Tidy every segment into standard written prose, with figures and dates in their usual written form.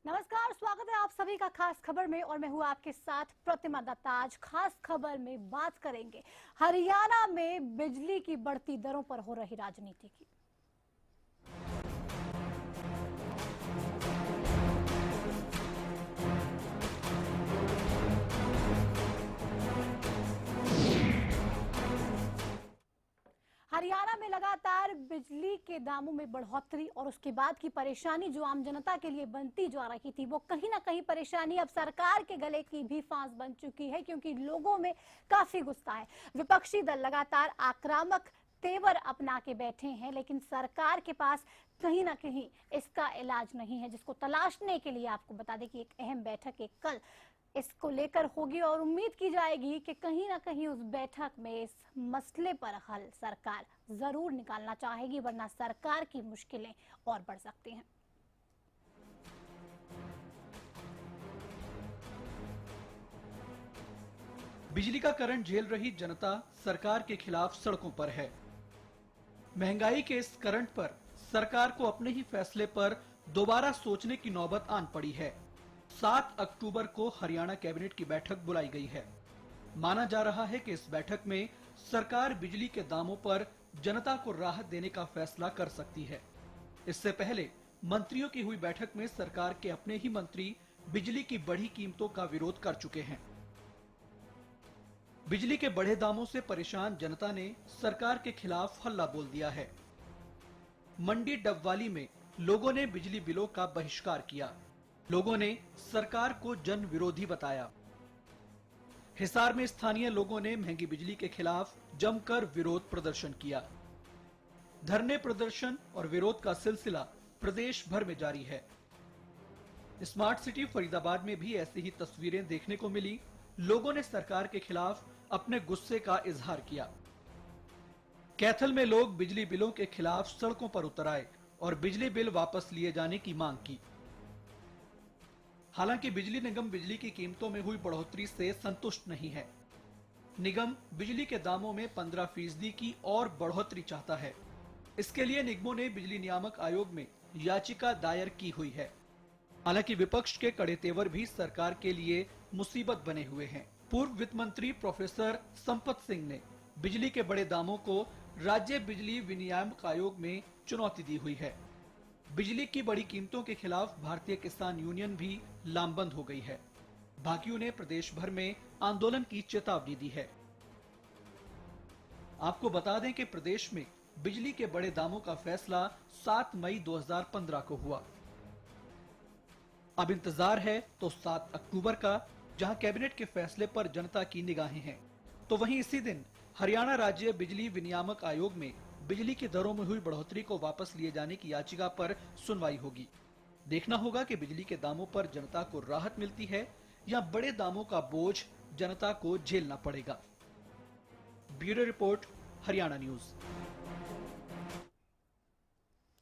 नमस्कार, स्वागत है आप सभी का खास खबर में और मैं हूं आपके साथ प्रतिमा दत्ता। आज खास खबर में बात करेंगे हरियाणा में बिजली की बढ़ती दरों पर हो रही राजनीति की। हरियाणा में लगातार बिजली के दामों में बढ़ोतरी और उसके बाद की परेशानी जो आम जनता के लिए बनती जा रही थी, वो कहीं ना कहीं परेशानी अब सरकार के गले की भी फांस बन चुकी है, क्योंकि लोगों में काफी गुस्सा है। विपक्षी दल लगातार आक्रामक तेवर अपना के बैठे हैं, लेकिन सरकार के पास कहीं ना कहीं इसका इलाज नहीं है, जिसको तलाशने के लिए आपको बता दें कि एक अहम बैठक एक कल इसको लेकर होगी और उम्मीद की जाएगी कि कहीं ना कहीं उस बैठक में इस मसले पर हल सरकार जरूर निकालना चाहेगी, वरना सरकार की मुश्किलें और बढ़ सकती हैं। बिजली का करंट झेल रही जनता सरकार के खिलाफ सड़कों पर है। महंगाई के इस करंट पर सरकार को अपने ही फैसले पर दोबारा सोचने की नौबत आन पड़ी है। 7 अक्टूबर को हरियाणा कैबिनेट की बैठक बुलाई गई है। माना जा रहा है कि इस बैठक में सरकार बिजली के दामों पर जनता को राहत देने का फैसला कर सकती है। इससे पहले मंत्रियों की हुई बैठक में सरकार के अपने ही मंत्री बिजली की बढ़ी कीमतों का विरोध कर चुके हैं। बिजली के बढ़े दामों से परेशान जनता ने सरकार के खिलाफ हल्ला बोल दिया है। मंडी डबवाली में लोगों ने बिजली बिलों का बहिष्कार किया। लोगों ने सरकार को जन विरोधी बताया। हिसार में स्थानीय लोगों ने महंगी बिजली के खिलाफ जमकर विरोध प्रदर्शन किया। धरने प्रदर्शन और विरोध का सिलसिला प्रदेश भर में जारी है। स्मार्ट सिटी फरीदाबाद में भी ऐसी ही तस्वीरें देखने को मिली। लोगों ने सरकार के खिलाफ अपने गुस्से का इजहार किया। कैथल में लोग बिजली बिलों के खिलाफ सड़कों पर उतर आए और बिजली बिल वापस लिए जाने की मांग की। हालांकि बिजली निगम बिजली की कीमतों में हुई बढ़ोतरी से संतुष्ट नहीं है। निगम बिजली के दामों में 15% की और बढ़ोतरी चाहता है। इसके लिए निगमों ने बिजली नियामक आयोग में याचिका दायर की हुई है। हालांकि विपक्ष के कड़े तेवर भी सरकार के लिए मुसीबत बने हुए हैं। पूर्व वित्त मंत्री प्रोफेसर संपत सिंह ने बिजली के बड़े दामों को राज्य बिजली विनियामक आयोग में चुनौती दी हुई है। बिजली की बड़ी कीमतों के खिलाफ भारतीय किसान यूनियन भी लामबंद हो गई है। भाकियों ने प्रदेश भर में आंदोलन की चेतावनी दी है। आपको बता दें कि प्रदेश में बिजली के बड़े दामों का फैसला 7 मई 2015 को हुआ। अब इंतजार है तो 7 अक्टूबर का, जहां कैबिनेट के फैसले पर जनता की निगाहें हैं। तो वहीं इसी दिन हरियाणा राज्य बिजली विनियामक आयोग में बिजली की दरों में हुई बढ़ोतरी को वापस लिए जाने की याचिका पर सुनवाई होगी। देखना होगा कि बिजली के दामों पर जनता को राहत मिलती है या बड़े दामों का बोझ जनता को झेलना पड़ेगा। Bureau report, Haryana news.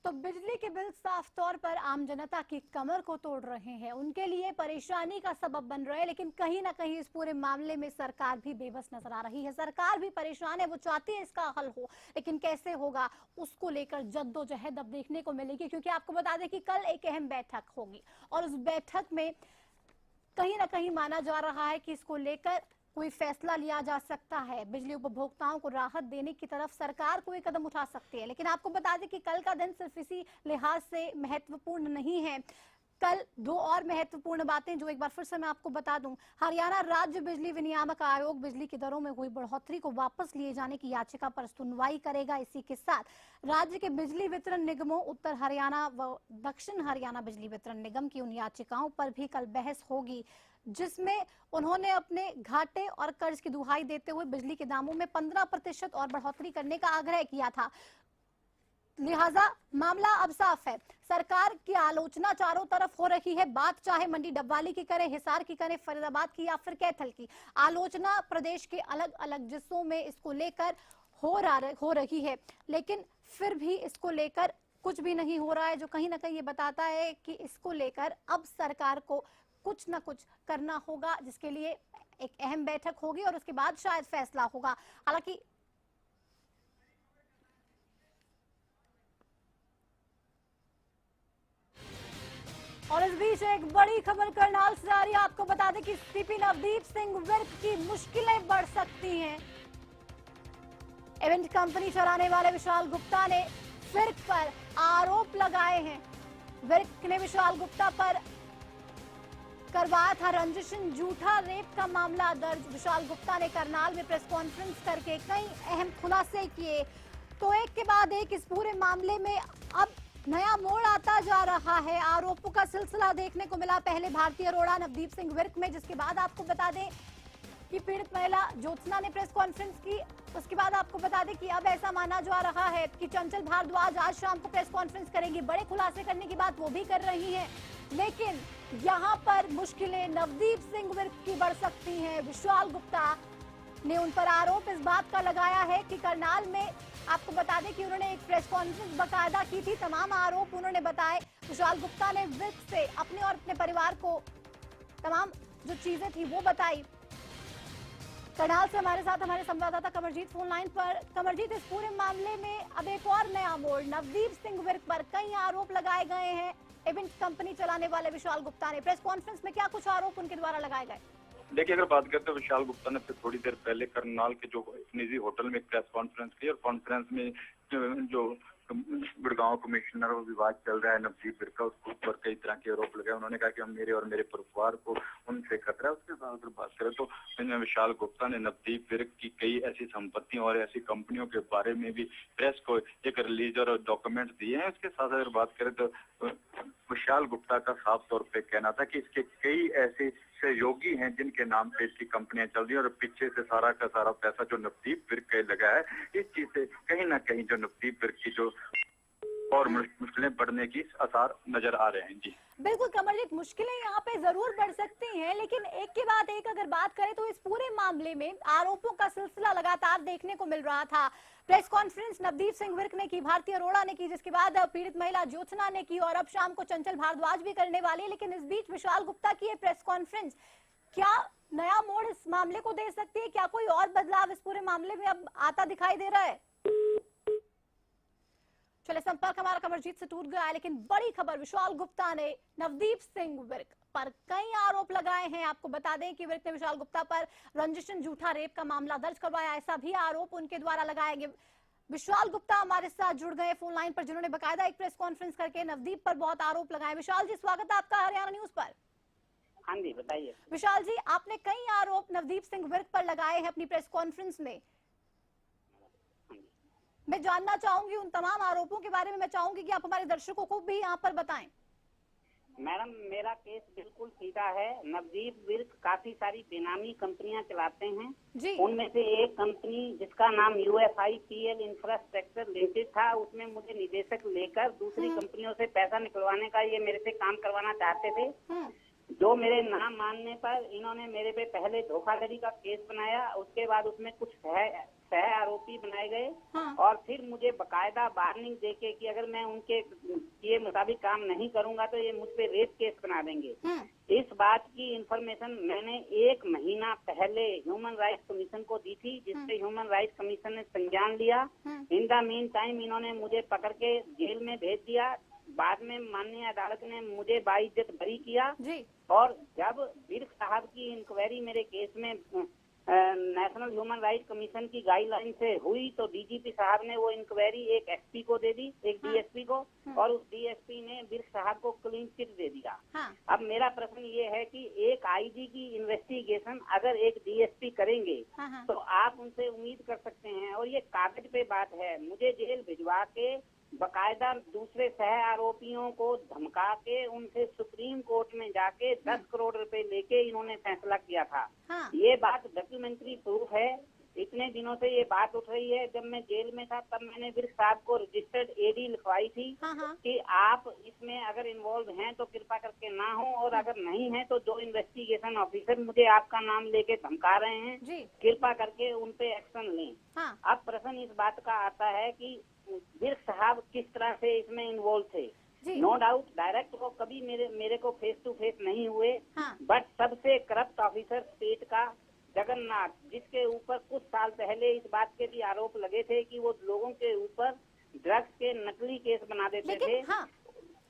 तो बिजली के बिल साफ तौर पर आम जनता की कमर को तोड़ रहे हैं, उनके लिए परेशानी का सबब बन रहे हैं। लेकिन कहीं ना कहीं इस पूरे मामले में सरकार भी बेबस नजर आ रही है। सरकार भी परेशान है, वो चाहती है इसका हल हो, लेकिन कैसे होगा उसको लेकर जद्दोजहद अब देखने को मिलेगी। क्योंकि आपको बता दें कि कल एक अहम बैठक होगी और उस बैठक में कहीं ना कहीं माना जा रहा है कि इसको लेकर कोई फैसला लिया जा सकता है। बिजली उपभोक्ताओं को राहत देने की तरफ सरकार कोई कदम उठा सकती है। लेकिन आपको बता दें कि कल का दिन सिर्फ इसी लिहाज से महत्वपूर्ण नहीं है। कल 2 और महत्वपूर्ण बातें जो एक बार फिर से मैं आपको बता दूं। हरियाणा राज्य बिजली विनियामक आयोग बिजली की दरों में हुई बढ़ोतरी को वापस लिए जाने की याचिका पर सुनवाई करेगा। इसी के साथ राज्य के बिजली वितरण निगमों उत्तर हरियाणा व दक्षिण हरियाणा बिजली वितरण निगम की उन याचिकाओं पर भी कल बहस होगी, जिसमें उन्होंने अपने घाटे और कर्ज की दुहाई देते हुए बिजली के दामों में 15% और बढ़ोतरी करने का आग्रह किया था। लिहाजा मामला अब साफ है। सरकार की आलोचना चारों तरफ हो रही है। बात चाहे मंडी डबवाली की करें, हिसार की करें, फरीदाबाद की या फिर कैथल की, आलोचना प्रदेश के अलग अलग जिलों में इसको लेकर हो रही है। लेकिन फिर भी इसको लेकर कुछ भी नहीं हो रहा है, जो कहीं ना कहीं ये बताता है कि इसको लेकर अब सरकार को कुछ ना कुछ करना होगा, जिसके लिए एक अहम बैठक होगी और उसके बाद शायद फैसला होगा। हालांकि और इस बीच एक बड़ी खबर करनाल से आ रही है। आपको बता दें कि सीपी नवदीप सिंह विर्क की मुश्किलें बढ़ सकती हैं। इवेंट कंपनी चलाने वाले विशाल गुप्ता ने विर्क पर आरोप लगाए हैं। विर्क ने विशाल गुप्ता पर करवाया था रंजिशन झूठा रेप का मामला दर्ज। विशाल गुप्ता ने करनाल में प्रेस कॉन्फ्रेंस करके कई अहम खुलासे किए। तो एक के बाद एक इस पूरे मामले में अब नया मोड़ आता जा रहा है। आरोपों का सिलसिला देखने को मिला पहले भारती अरोड़ा नवदीप सिंह विर्क में, जिसके बाद आपको बता दें कि पीड़ित महिला ज्योत्सना ने प्रेस कॉन्फ्रेंस की। उसके बाद आपको बता दें कि अब ऐसा माना जा रहा है कि चंचल भारद्वाज आज शाम को प्रेस कॉन्फ्रेंस करेंगी। बड़े खुलासे करने की बात वो भी कर रही हैं, लेकिन यहाँ पर मुश्किलें नवदीप सिंह विर्क की बढ़ सकती हैं। विशाल गुप्ता ने उन पर आरोप इस बात का लगाया है कि करनाल में आपको बता दें कि उन्होंने एक प्रेस कॉन्फ्रेंस बकायदा की थी। तमाम आरोप उन्होंने बताए। विशाल गुप्ता ने विर्क से अपने और अपने परिवार को तमाम जो चीजें थी वो बताई। करनाल से हमारे साथ हमारे संवाददाता कमरजीत फोन लाइन पर। कमरजीत, इस पूरे मामले में अब एक और नया मोड़, नवदीप सिंह विर्क पर कई आरोप लगाए गए हैं। इवेंट कंपनी चलाने वाले विशाल गुप्ता ने प्रेस कॉन्फ्रेंस में क्या कुछ आरोप उनके द्वारा लगाए गए? देखिए, अगर बात करते हैं विशाल गुप्ता ने फिर थोड़ी देर पहले करनाल के जो निजी होटल में एक प्रेस कॉन्फ्रेंस की और कॉन्फ्रेंस में जो गुड़गांव कमिश्नर विवाद चल रहा है नवदीप विर्क का, उसके ऊपर कई तरह के आरोप लगाए। उन्होंने कहा कि हम मेरे और मेरे परिवार को उनसे खतरा है। उसके बाद अगर बात करें तो विशाल गुप्ता ने नवदीप विर्क की कई ऐसी संपत्तियों और ऐसी कंपनियों के बारे में भी प्रेस को एक रिलीज और डॉक्यूमेंट दिए हैं। इसके साथ अगर बात करें तो विशाल गुप्ता का साफ तौर पे कहना था कि इसके कई ऐसे सहयोगी हैं जिनके नाम पे इसकी कंपनियां चल रही हैं और पीछे से सारा का सारा पैसा जो नवदीप विर्क का लगा है, इस चीज से कहीं ना कहीं जो नवदीप विर्क की जो और मुश्किलें बढ़ने की आसार नजर आ रहे हैं। जी बिल्कुल कमरजीत, मुश्किलें यहाँ पे जरूर बढ़ सकती हैं, लेकिन एक के बाद एक अगर बात करें तो इस पूरे मामले में आरोपों का सिलसिला लगातार देखने को मिल रहा था। प्रेस कॉन्फ्रेंस नवदीप सिंह विर्क ने की, भारती अरोड़ा ने की, जिसके बाद पीड़ित महिला ज्योत्सना ने की और अब शाम को चंचल भारद्वाज भी करने वाली है। लेकिन इस बीच विशाल गुप्ता की ये प्रेस कॉन्फ्रेंस क्या नया मोड़ इस मामले को दे सकती है? क्या कोई और बदलाव इस पूरे मामले में अब आता दिखाई दे रहा है? चले, संपर्क हमारा कमरजीत से टूट गया है, लेकिन बड़ी खबर, विशाल गुप्ता ने नवदीप सिंह विर्क पर कई आरोप लगाए हैं। आपको बता दें कि विर्क ने विशाल गुप्ता पर रंजिशन झूठा रेप का मामला दर्ज करवाया, ऐसा भी आरोप उनके द्वारा लगाए गए। विशाल गुप्ता हमारे साथ जुड़ गए फोन लाइन पर, जिन्होंने बकायदा एक प्रेस कॉन्फ्रेंस करके नवदीप पर बहुत आरोप लगाए। विशाल जी, स्वागत है आपका हरियाणा न्यूज पर। हाँ जी, बताइए। विशाल जी, आपने कई आरोप नवदीप सिंह विर्क पर लगाए हैं अपनी प्रेस कॉन्फ्रेंस में। मैं जानना चाहूंगी उन तमाम आरोपों के बारे में। मैं चाहूंगी कि आप हमारे दर्शकों को भी यहाँ पर बताएं। मैडम, मेरा केस बिल्कुल सीधा है। नवदीप विर्क काफी सारी बेनामी कंपनियां चलाते हैं जी। उनमें से एक कंपनी जिसका नाम UFIPL इंफ्रास्ट्रक्चर लिमिटेड था, उसमें मुझे निदेशक लेकर दूसरी कंपनियों से पैसा निकलवाने का ये मेरे से काम करवाना चाहते थे। जो मेरे नाम मानने पर इन्होंने मेरे पे पहले धोखाधड़ी का केस बनाया, उसके बाद उसमें कुछ सह आरोपी बनाए गए और फिर मुझे बकायदा वार्निंग देके कि अगर मैं उनके ये मुताबिक काम नहीं करूंगा तो ये मुझ पे रेप केस बना देंगे। इस बात की इंफॉर्मेशन मैंने 1 महीना पहले ह्यूमन राइट्स कमीशन को दी थी, जिससे ह्यूमन राइट्स कमीशन ने संज्ञान लिया। इन द मीन टाइम इन्होंने मुझे पकड़ के जेल में भेज दिया। बाद में माननीय अदालत ने मुझे बाइज्जत बरी किया जी। और जब विर्क साहब की इंक्वायरी मेरे केस में नेशनल ह्यूमन राइट्स कमीशन की गाइडलाइन से हुई तो DGP साहब ने वो इंक्वायरी एक SP को दे दी, एक DSP को, और उस DSP ने विर्क साहब को क्लीन चिट दे दिया। अब मेरा प्रश्न ये है कि एक IG की इन्वेस्टिगेशन अगर एक DSP करेंगे तो आप उनसे उम्मीद कर सकते हैं, और ये कागज पे बात है, मुझे जेल भिजवा के बकायदा दूसरे सह आरोपियों को धमका के उनसे सुप्रीम कोर्ट में जाके 10 करोड़ रुपए लेके इन्होंने फैसला किया था। ये बात डॉक्यूमेंट्री प्रूफ है। इतने दिनों से ये बात उठ रही है। जब मैं जेल में था तब मैंने विर्क साहब को रजिस्टर्ड एडी लिखवाई थी कि आप इसमें अगर इन्वॉल्व हैं तो कृपा करके ना हो, और अगर नहीं है तो जो इन्वेस्टिगेशन ऑफिसर मुझे आपका नाम लेके धमका रहे हैं कृपा करके उन पे एक्शन लें। अब प्रश्न इस बात का आता है कि विर्क साहब किस तरह से इसमें इन्वॉल्व थे। नो डाउट डायरेक्ट वो कभी मेरे को फेस टू फेस नहीं हुए, बट सबसे करप्ट ऑफिसर स्टेट का जगन्नाथ, जिसके ऊपर कुछ साल पहले इस बात के भी आरोप लगे थे कि वो लोगों के ऊपर ड्रग्स के नकली केस बना देते थे।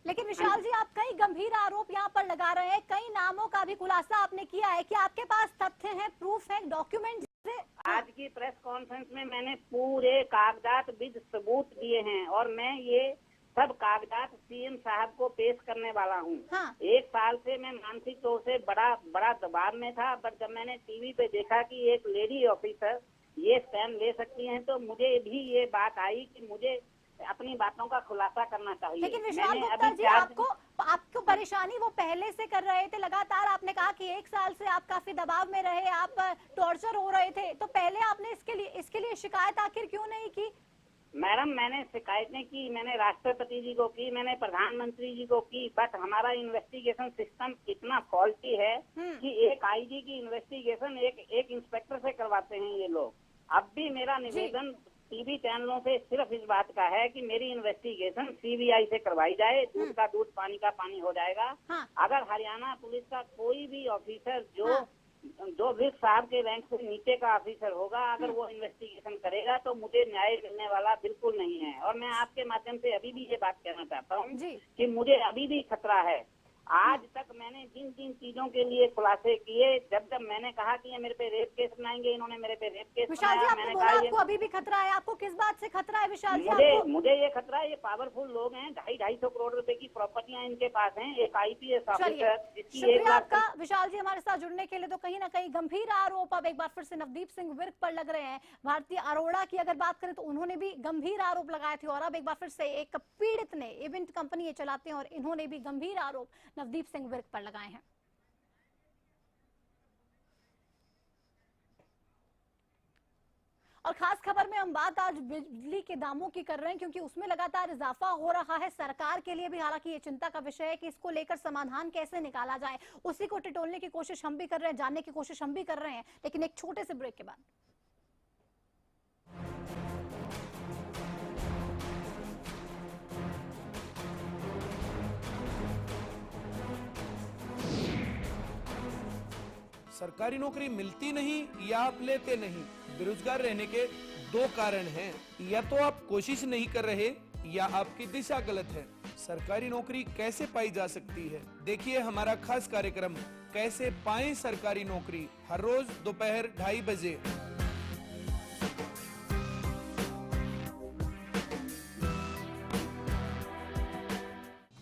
लेकिन विशाल जी, आप कई गंभीर आरोप यहाँ पर लगा रहे हैं, कई नामों का भी खुलासा आपने किया है कि आपके पास तथ्य हैं, प्रूफ है, डॉक्यूमेंट। आज की प्रेस कॉन्फ्रेंस में मैंने पूरे कागजात विद सबूत दिए हैं और मैं ये सब कागजात सीएम साहब को पेश करने वाला हूँ। 1 साल से मैं मानसिक तौर से बड़ा दबाव में था, बट जब मैंने टीवी पे देखा कि एक लेडी ऑफिसर ये स्टैंड ले सकती हैं तो मुझे भी ये बात आई कि मुझे अपनी बातों का खुलासा करना चाहिए। लेकिन विशाल गुप्ता जी, आपको परेशानी वो पहले से कर रहे थे, लगातार आपने कहा कि 1 साल से आप काफी दबाव में रहे, आप टॉर्चर हो रहे थे, तो पहले आपने इसके लिए शिकायत आखिर क्यों नहीं की? मैडम, मैंने शिकायतें की, मैंने राष्ट्रपति जी को की, मैंने प्रधानमंत्री जी को की, बट हमारा इन्वेस्टिगेशन सिस्टम इतना फॉल्टी है कि एक आईजी की इन्वेस्टिगेशन एक इंस्पेक्टर से करवाते हैं ये लोग। अब भी मेरा निवेदन टीवी चैनलों से सिर्फ इस बात का है कि मेरी इन्वेस्टिगेशन सीबीआई से करवाई जाए, दूध का दूध पानी का पानी हो जाएगा। अगर हरियाणा पुलिस का कोई भी ऑफिसर जो विर्क साहब के रैंक से नीचे का ऑफिसर होगा, अगर वो इन्वेस्टिगेशन करेगा तो मुझे न्याय मिलने वाला बिल्कुल नहीं है। और मैं आपके माध्यम से अभी भी ये बात कहना चाहता हूँ कि मुझे अभी भी खतरा है। आज तक मैंने जिन चीजों के लिए खुलासे किए, जब मैंने कहा कि ये मेरे पे रेप केस बनाएंगे, इन्होंने मेरे पे रेप केस बनाया। मैंने कहा आपको अभी भी खतरा है, आपको किस बात से खतरा है विशाल जी? मुझे ये खतरा है, ये पावरफुल लोग हैं, 250-250 करोड़ रुपए की प्रॉपर्टियां इनके पास हैं। एक आईपीएस ऑफिसर जिसकी शुक्रिया आपका विशाल जी हमारे साथ जुड़ने के लिए। तो कहीं ना कहीं गंभीर आरोप अब एक बार फिर से नवदीप सिंह विर्क पर लग रहे हैं। भारती अरोड़ा की अगर बात करें तो उन्होंने भी गंभीर आरोप लगाए थे, और अब एक बार फिर से एक पीड़ित ने, इवेंट कंपनी ये चलाते हैं, और इन्होंने भी गंभीर आरोप नवदीप सिंह विर्क पर लगाए हैं। और खास खबर में हम बात आज बिजली के दामों की कर रहे हैं, क्योंकि उसमें लगातार इजाफा हो रहा है। सरकार के लिए भी हालांकि ये चिंता का विषय है कि इसको लेकर समाधान कैसे निकाला जाए, उसी को टिटोलने की कोशिश हम भी कर रहे हैं, जानने की कोशिश हम भी कर रहे हैं, लेकिन एक छोटे से ब्रेक के बाद। सरकारी नौकरी मिलती नहीं या आप लेते नहीं, बेरोजगार रहने के 2 कारण हैं। या तो आप कोशिश नहीं कर रहे या आपकी दिशा गलत है। सरकारी नौकरी कैसे पाई जा सकती है, देखिए हमारा खास कार्यक्रम कैसे पाएं सरकारी नौकरी, हर रोज दोपहर 2:30 बजे।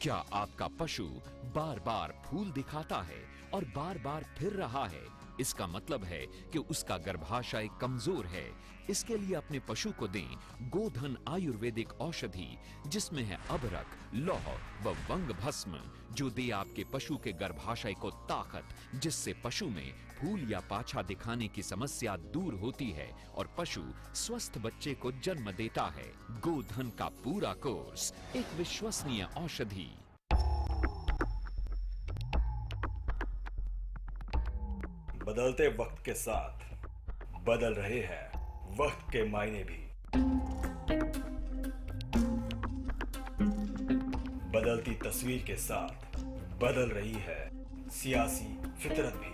क्या आपका पशु बार बार फूल दिखाता है और बार बार फिर रहा है? इसका मतलब है कि उसका गर्भाशय कमजोर है। इसके लिए अपने पशु को दें गोधन आयुर्वेदिक औषधि, जिसमें है अबरक, लौह व वंग भस्म, जो दे आपके पशु के गर्भाशय को ताकत, जिससे पशु में फूल या पाछा दिखाने की समस्या दूर होती है और पशु स्वस्थ बच्चे को जन्म देता है। गोधन का पूरा कोर्स, एक विश्वसनीय औषधि। बदलते वक्त के साथ बदल रहे हैं वक्त के मायने भी। बदलती तस्वीर के साथ बदल रही है सियासी फितरत भी।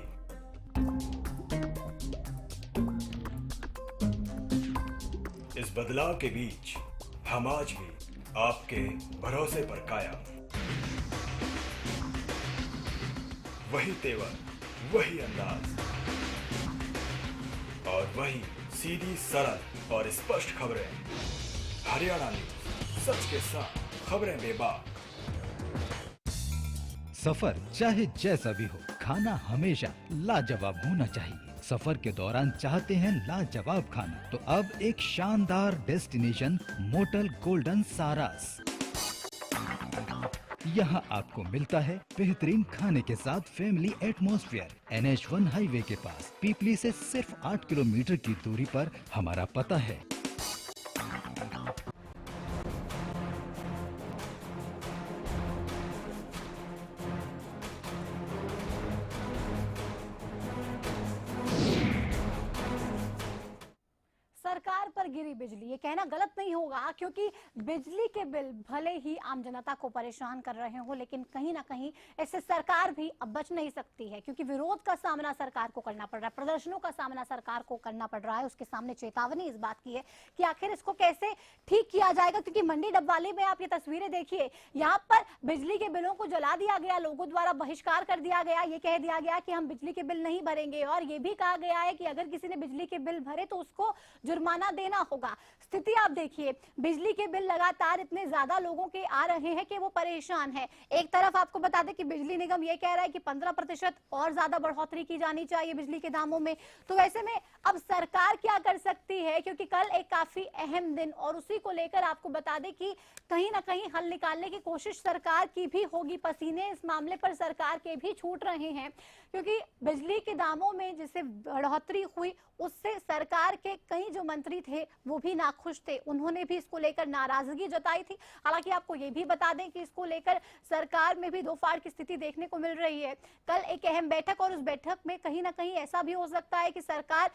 इस बदलाव के बीच हम आज भी आपके भरोसे पर कायम। वही तेवर, वही अंदाज और वही सीधी, सरल और स्पष्ट खबरें। हरियाणा न्यूज, सच के साथ खबरें बेबाक। सफर चाहे जैसा भी हो, खाना हमेशा लाजवाब होना चाहिए। सफर के दौरान चाहते हैं लाजवाब खाना, तो अब एक शानदार डेस्टिनेशन मोटल गोल्डन सारास। यहाँ आपको मिलता है बेहतरीन खाने के साथ फैमिली एटमॉस्फेयर। NH1 हाईवे के पास पीपली से सिर्फ 8 किलोमीटर की दूरी पर हमारा पता है। सरकार पर गिरी बिजली, ये कहना गलत नहीं होगा, क्योंकि बिजली के बिल भले ही आम जनता को परेशान कर रहे हो, लेकिन कहीं ना कहीं इससे सरकार भी अब बच नहीं सकती है, क्योंकि विरोध का सामना सरकार को करना पड़ रहा है, प्रदर्शनों का सामना सरकार को करना पड़ रहा है। उसके सामने चेतावनी इस बात की है कि आखिर इसको कैसे ठीक किया जाएगा, क्योंकि मंडी डबवाली में आप ये तस्वीरें देखिए, यहाँ पर बिजली के बिलों को जला दिया गया, लोगों द्वारा बहिष्कार कर दिया गया, ये कह दिया गया कि हम बिजली के बिल नहीं भरेंगे, और ये भी कहा गया है कि अगर किसी ने बिजली के बिल भरे तो उसको जुर्माना देना होगा। स्थिति आप देखिए, बिजली के बिल लगातार इतने ज्यादा लोगों के आ रहे हैं कि वो परेशान है। एक तरफ आपको बता दें कि बिजली निगम ये कह रहा है कि 15% और ज्यादा बढ़ोतरी की जानी चाहिए बिजली के दामों में। तो वैसे में अब सरकार क्या कर सकती है, क्योंकि कल एक काफी अहम दिन, और उसी को लेकर आपको बता दें कि कहीं ना कहीं हल निकालने की कोशिश सरकार की भी होगी। पसीने इस मामले पर सरकार के भी छूट रहे हैं, क्योंकि बिजली के दामों में जिससे बढ़ोतरी हुई उससे सरकार के कई जो मंत्री थे वो भी नाखुश थे, उन्होंने भी इसको लेकर नाराजगी जताई थी। हालांकि आपको ये भी बता दें कि इसको लेकर सरकार में भी दो फाड़ की स्थिति देखने को मिल रही है। कल एक अहम बैठक, और उस बैठक में कहीं ना कहीं ऐसा भी हो सकता है कि सरकार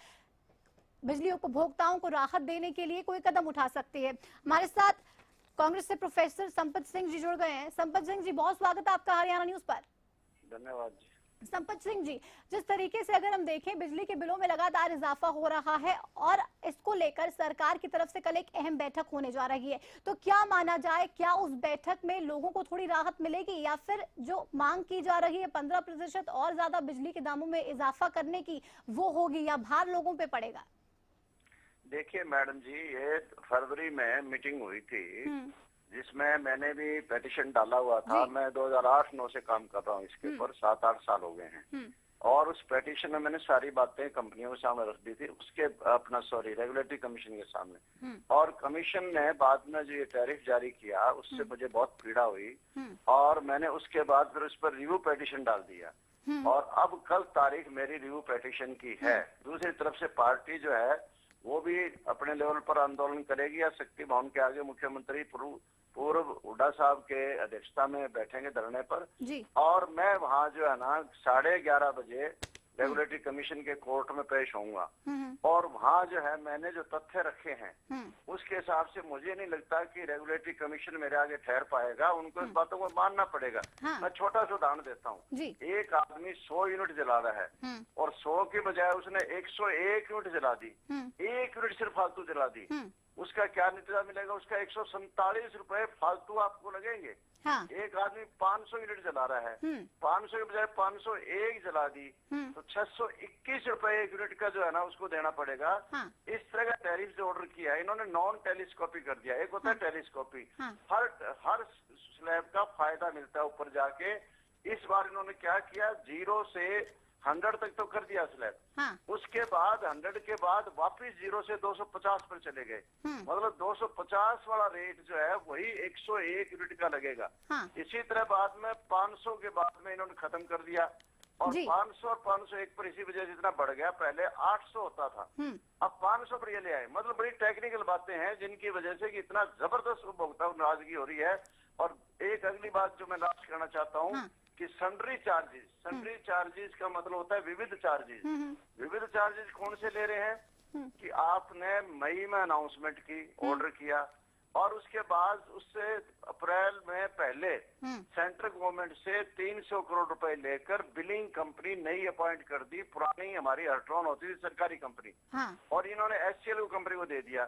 बिजली उपभोक्ताओं को राहत देने के लिए कोई कदम उठा सकती है। हमारे साथ कांग्रेस से प्रोफेसर संपत सिंह जी जुड़ गए हैं। संपत सिंह जी, बहुत स्वागत है आपका हरियाणा न्यूज पर। धन्यवाद जी। संपत सिंह जी, जिस तरीके से अगर हम देखें बिजली के बिलों में लगातार इजाफा हो रहा है, और इसको लेकर सरकार की तरफ से कल एक अहम बैठक होने जा रही है, तो क्या माना जाए, क्या उस बैठक में लोगों को थोड़ी राहत मिलेगी, या फिर जो मांग की जा रही है 15% और ज्यादा बिजली के दामों में इजाफा करने की, वो होगी, या भार लोगों पे पड़ेगा? देखिए मैडम जी, ये फरवरी में मीटिंग हुई थी जिसमें मैंने भी पेटिशन डाला हुआ था। मैं 2008-9 से काम कर रहा हूँ इसके ऊपर, 7-8 साल हो गए हैं। और उस पेटिशन में मैंने सारी बातें कंपनियों के सामने रख दी थी, उसके रेगुलेटरी कमीशन के सामने। और कमीशन ने बाद में जो ये टैरिफ जारी किया उससे मुझे बहुत पीड़ा हुई, और मैंने उसके बाद फिर उस पर रिव्यू पेटिशन डाल दिया, और अब कल तारीख मेरी रिव्यू पेटिशन की है। दूसरी तरफ से पार्टी जो है वो भी अपने लेवल पर आंदोलन करेगी, या शक्ति भवन के आगे मुख्यमंत्री पूर्व हुड्डा साहब के अध्यक्षता में बैठेंगे धरने पर जी। और मैं वहाँ जो है ना 11:30 बजे रेगुलेटरी कमीशन के कोर्ट में पेश होऊंगा, और वहाँ जो है मैंने जो तथ्य रखे हैं उसके हिसाब से मुझे नहीं लगता कि रेगुलेटरी कमीशन मेरे आगे ठहर पाएगा, उनको इस बातों को मानना पड़ेगा। मैं छोटा सा उदाहरण देता हूँ। एक आदमी 100 यूनिट जला रहा है, और 100 की बजाय उसने 101 यूनिट जला दी, 1 यूनिट सिर्फ फालतू जला दी, उसका क्या नतीजा मिलेगा? उसका 147 रुपए फालतू आपको लगेंगे। हाँ। एक आदमी 500 यूनिट जला रहा है, 500 के बजाय 501 जला दी, तो 621 रुपए एक यूनिट का जो है ना उसको देना पड़ेगा। हाँ। इस तरह का टैरिफ जो ऑर्डर किया है इन्होंने नॉन टेलीस्कोपी कर दिया। एक होता है टेलीस्कोपी, हर स्लैब का फायदा मिलता है ऊपर जाके। इस बार इन्होंने क्या किया, 0 से 100 तक तो कर दिया स्लैब। हाँ। उसके बाद 100 के बाद वापस 0 से 250 पर चले गए। मतलब 250 वाला रेट जो है वही 101 यूनिट का लगेगा। हाँ। इसी तरह बाद में 500 के बाद में इन्होंने खत्म कर दिया, और 500 और 501 पर इसी वजह से इतना बढ़ गया। पहले 800 होता था, अब 500 पर ये ले आए। मतलब बड़ी टेक्निकल बातें हैं जिनकी वजह से कि इतना जबरदस्त उपभोक्ता नाराजगी हो रही है। और एक अगली बात जो मैं लास्ट करना चाहता हूँ कि सन्ड्री चार्जेस का मतलब होता है विविध चार्जेस। विविध चार्जेस कौन से ले रहे हैं कि आपने मई में अनाउंसमेंट की, ऑर्डर किया, और उसके बाद उससे अप्रैल में पहले सेंट्रल गवर्नमेंट से 300 करोड़ रुपए लेकर बिलिंग कंपनी नई अपॉइंट कर दी। पुरानी हमारी हर्ट्रॉन होती थी सरकारी कंपनी। हाँ। और इन्होंने एचसीएल को कंपनी को दे दिया।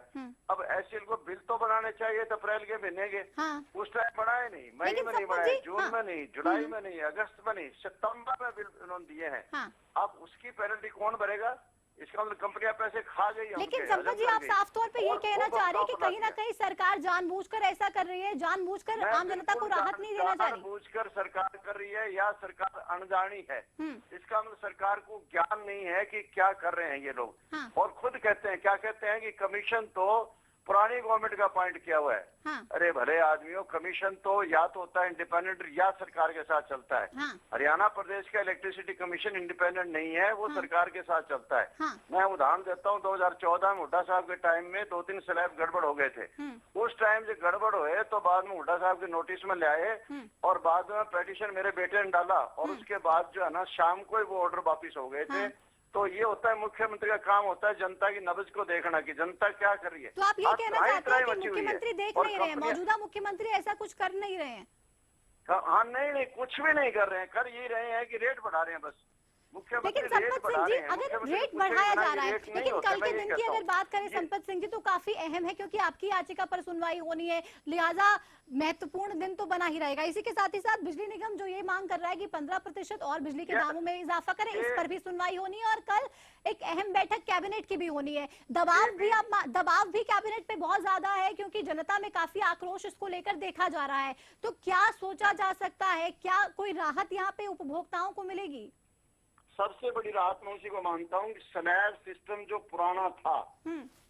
अब एचसीएल को बिल तो बनाने चाहिए तो अप्रैल के महीने के। हाँ। उस टाइम बढ़ाए नहीं, मई में नहीं बढ़ाए, जून में नहीं, जुलाई में नहीं, अगस्त में नहीं, सितंबर में बिल उन्होंने दिए हैं। अब उसकी पेनल्टी कौन भरेगा? इसका मतलब कंपनियां पैसे खा गई। लेकिन संपत जी, आप साफ तौर पे ये कहना चाह रहे हैं कि कहीं ना कहीं सरकार जानबूझकर ऐसा कर रही है, जानबूझकर आम जनता को राहत नहीं देना चाह रही। जानबूझकर सरकार कर रही है या सरकार अनजानी है? इसका मतलब सरकार को ज्ञान नहीं है कि क्या कर रहे हैं ये लोग। हाँ। और खुद कहते हैं, क्या कहते हैं कि कमीशन तो पुरानी गवर्नमेंट का पॉइंट किया हुआ है। हाँ। अरे भले आदमियों, कमीशन तो या तो होता है इंडिपेंडेंट या सरकार के साथ चलता है। हाँ। हरियाणा प्रदेश का इलेक्ट्रिसिटी कमीशन इंडिपेंडेंट नहीं है, वो सरकार के साथ चलता है। हाँ। मैं उदाहरण देता हूँ, 2014 में हुड्डा साहब के टाइम में 2-3 स्लैब गड़बड़ हो गए थे। उस टाइम से गड़बड़ हुए तो बाद में हुड्डा साहब के नोटिस में ले आए और बाद में पेटिशन मेरे बेटे ने डाला और उसके बाद जो है ना शाम को ही वो ऑर्डर वापिस हो गए थे। तो ये होता है, मुख्यमंत्री का काम होता है जनता की नब्ज को देखना कि जनता क्या कर रही है। तो आप ये कहना चाहते हैं कि मुख्यमंत्री देख नहीं रहे हैं, मौजूदा मुख्यमंत्री ऐसा कुछ कर नहीं रहे हैं? हाँ, नहीं, कुछ भी नहीं कर रहे हैं। कर ये रहे हैं कि रेट बढ़ा रहे हैं बस। लेकिन संपत सिंह जी, अगर रेट बढ़ाया जा रहा है, लेकिन कल के दिन की अगर बात करें संपत सिंह जी, तो काफी अहम है क्योंकि आपकी याचिका पर सुनवाई होनी है, लिहाजा महत्वपूर्ण दिन तो बना ही रहेगा। इसी के साथ ही साथ बिजली निगम जो ये मांग कर रहा है कि 15% और बिजली के दामों में इजाफा करें, इस पर भी सुनवाई होनी है और कल एक अहम बैठक कैबिनेट की भी होनी है। दबाव भी कैबिनेट पे बहुत ज्यादा है क्योंकि जनता में काफी आक्रोश इसको लेकर देखा जा रहा है। तो क्या सोचा जा सकता है, क्या कोई राहत यहाँ पे उपभोक्ताओं को मिलेगी? सबसे बड़ी राहत मैं उसी को मानता हूँ कि स्लैब सिस्टम जो पुराना था,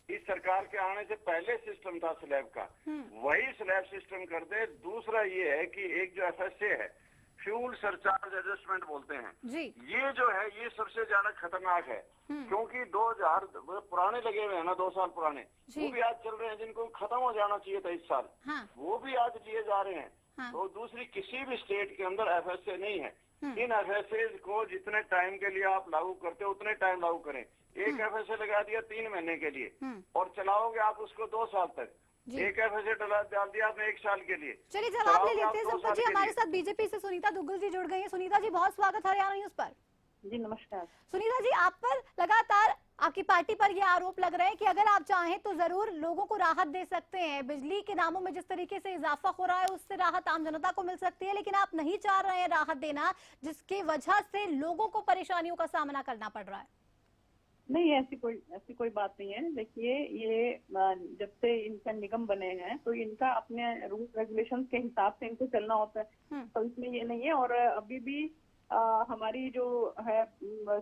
इस सरकार के आने से पहले सिस्टम था स्लैब का, वही स्लैब सिस्टम कर दे। दूसरा ये है कि एक जो FSA है, फ्यूल सरचार्ज एडजस्टमेंट बोलते हैं जी। ये जो है ये सबसे ज्यादा खतरनाक है क्योंकि 2000 पुराने लगे हुए हैं ना, 2 साल पुराने, वो भी आज चल रहे हैं जिनको खत्म हो जाना चाहिए था इस साल। वो भी आज लिए जा रहे हैं। तो दूसरी किसी भी स्टेट के अंदर FSA नहीं है। इन FSA को जितने टाइम के लिए आप लागू करते हो उतने टाइम लागू करें। एक FSA लगा दिया 3 महीने के लिए और चलाओगे आप उसको 2 साल तक। एक FSA डाल दिया आपने 1 साल के लिए। चलिए जवाब ले लेते हैं संपत जी। हमारे साथ बीजेपी से सुनीता दुग्गल जी जुड़ गई हैं। सुनीता जी, बहुत स्वागत हरियाणा न्यूज पर। जी नमस्कार। सुनीता जी, आप पर लगातार आपकी पार्टी पर यह आरोप लग रहा है कि अगर आप चाहें तो जरूर लोगों को राहत दे सकते हैं। बिजली के दामों में जिस तरीके से इजाफा हो रहा है उससे राहत आम जनता को मिल सकती है, लेकिन आप नहीं चाह रहे हैं राहत देना, जिसकी वजह से लोगों को परेशानियों का सामना करना पड़ रहा है। नहीं, ऐसी कोई बात नहीं है। देखिए, ये जब से इनका निगम बने हैं तो इनका अपने रूल रेगुलेशन के हिसाब से इनको चलना होता है, तो इसमें ये नहीं है। और अभी भी हमारी जो है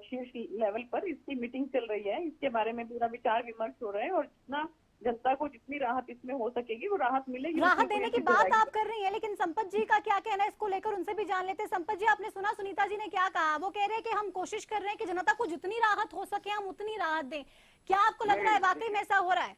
शीर्ष लेवल पर इसकी मीटिंग चल रही है, इसके बारे में पूरा विचार विमर्श हो रहा है और जितना जनता को जितनी राहत इसमें हो सकेगी वो राहत मिलेगी। राहत देने की बात आप कर रही हैं, लेकिन संपत जी का क्या कहना है इसको लेकर, उनसे भी जान लेते हैं। संपत जी, आपने सुना सुनीता जी ने क्या कहा? वो कह रहे हैं कि हम कोशिश कर रहे हैं कि जनता को जितनी राहत हो सके हम उतनी राहत दें। क्या आपको लग रहा है वाकई में ऐसा हो रहा है?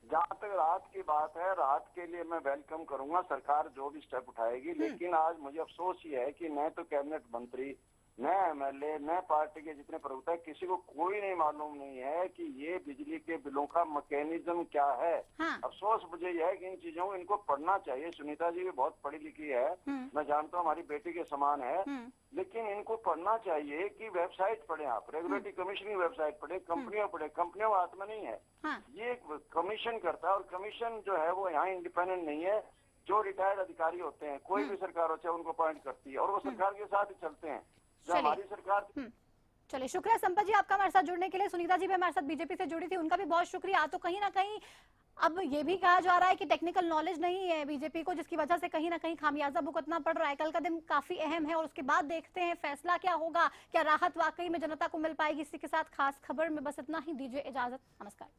जहाँ तक राहत की बात है, राहत के लिए मैं वेलकम करूंगा सरकार जो भी स्टेप उठाएगी, लेकिन आज मुझे अफसोस ये है कि न तो कैबिनेट मंत्री, न MLA, न पार्टी के जितने प्रवक्ता है, किसी को कोई नहीं मालूम नहीं है कि ये बिजली के बिलों का मैकेनिज्म क्या है। अफसोस मुझे यह है कि इन चीजों को इनको पढ़ना चाहिए। सुनीता जी भी बहुत पढ़ी लिखी है, मैं जानता हूँ हमारी बेटी के समान है, लेकिन इनको पढ़ना चाहिए कि वेबसाइट पढ़े, आप रेगुलेटरी कमीशन की वेबसाइट पढ़े, कंपनियों पढ़े। कंपनियों का हाथ में नहीं है, ये कमीशन करता है और कमीशन जो है वो यहाँ इंडिपेंडेंट नहीं है। जो रिटायर्ड अधिकारी होते हैं, कोई भी सरकार होती है, उनको अपॉइंट करती है और वो सरकार के साथ ही चलते हैं। हमारी सरकार। चलिए, शुक्रिया संपत जी आपका हमारे साथ जुड़ने के लिए। सुनीता जी भी हमारे साथ बीजेपी से जुड़ी थी, उनका भी बहुत शुक्रिया। तो कहीं ना कहीं अब ये भी कहा जा रहा है कि टेक्निकल नॉलेज नहीं है बीजेपी को, जिसकी वजह से कहीं ना कहीं खामियाजा भुगतना पड़ रहा है। कल का दिन काफी अहम है और उसके बाद देखते हैं फैसला क्या होगा, क्या राहत वाकई में जनता को मिल पाएगी। इसी के साथ खास खबर में बस इतना ही, दीजिए इजाजत, नमस्कार।